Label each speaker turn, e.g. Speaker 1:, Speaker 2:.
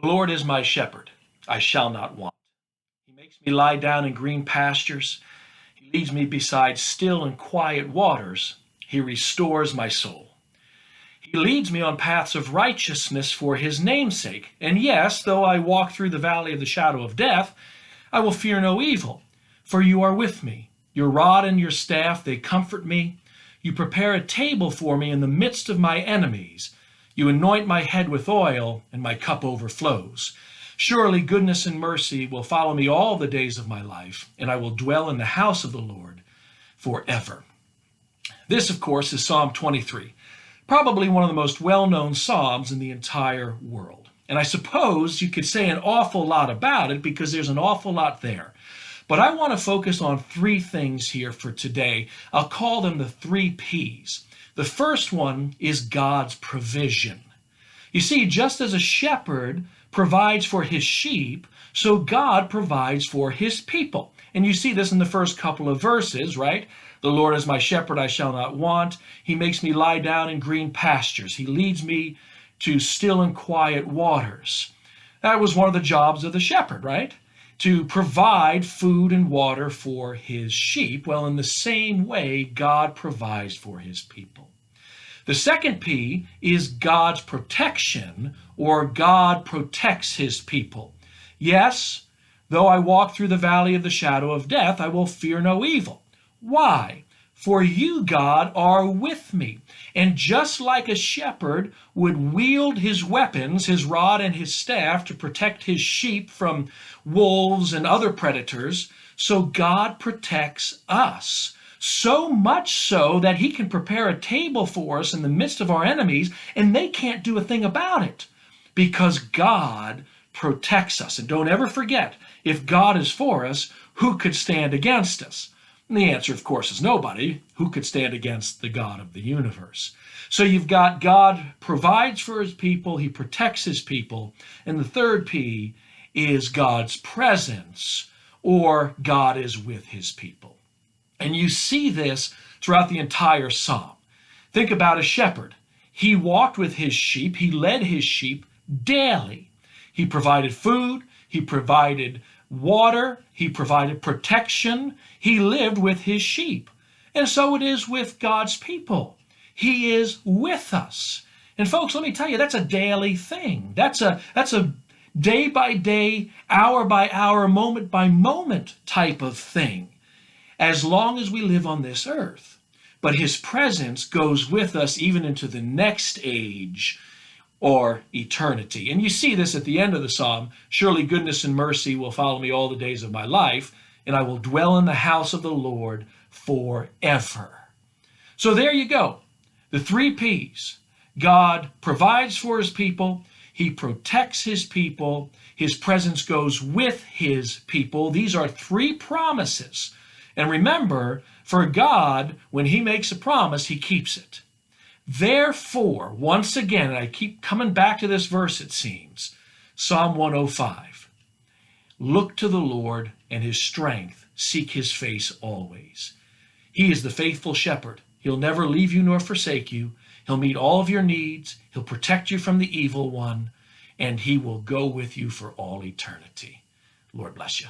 Speaker 1: The Lord is my shepherd, I shall not want. He makes me lie down in green pastures. He leads me beside still and quiet waters. He restores my soul. He leads me on paths of righteousness for his name's sake. And yes, though I walk through the valley of the shadow of death, I will fear no evil, for you are with me. Your rod and your staff, they comfort me. You prepare a table for me in the midst of my enemies. You anoint my head with oil, and my cup overflows. Surely goodness and mercy will follow me all the days of my life, and I will dwell in the house of the Lord forever. This, of course, is Psalm 23, probably one of the most well-known psalms in the entire world. And I suppose you could say an awful lot about it because there's an awful lot there. But I want to focus on three things here for today. I'll call them the three P's. The first one is God's provision. You see, just as a shepherd provides for his sheep, so God provides for his people. And you see this in the first couple of verses, right? The Lord is my shepherd, I shall not want. He makes me lie down in green pastures. He leads me to still and quiet waters. That was one of the jobs of the shepherd, right? To provide food and water for his sheep. Well, in the same way, God provides for his people. The second P is God's protection, or God protects his people. Yes, though I walk through the valley of the shadow of death, I will fear no evil. Why? For you, God, are with me. And just like a shepherd would wield his weapons, his rod and his staff, to protect his sheep from wolves and other predators, so God protects us. So much so that he can prepare a table for us in the midst of our enemies, and they can't do a thing about it because God protects us. And don't ever forget, if God is for us, who could stand against us? And the answer, of course, is nobody. Who could stand against the God of the universe? So you've got God provides for his people, he protects his people, and the third P is God's presence, or God is with his people. And you see this throughout the entire psalm. Think about a shepherd. He walked with his sheep. He led his sheep daily. He provided food. He provided water. He provided protection. He lived with his sheep. And so it is with God's people. He is with us. And folks, let me tell you, that's a daily thing. That's a day by day, hour by hour, moment by moment type of thing, as long as we live on this earth. But his presence goes with us even into the next age or eternity. And you see this at the end of the psalm. Surely goodness and mercy will follow me all the days of my life, and I will dwell in the house of the Lord forever. So there you go. The three P's. God provides for his people. He protects his people. His presence goes with his people. These are three promises. And remember, for God, when he makes a promise, he keeps it. Therefore, once again, and I keep coming back to this verse, it seems, Psalm 105, look to the Lord and his strength, seek his face always. He is the faithful shepherd. He'll never leave you nor forsake you. He'll meet all of your needs. He'll protect you from the evil one, and he will go with you for all eternity. Lord bless you.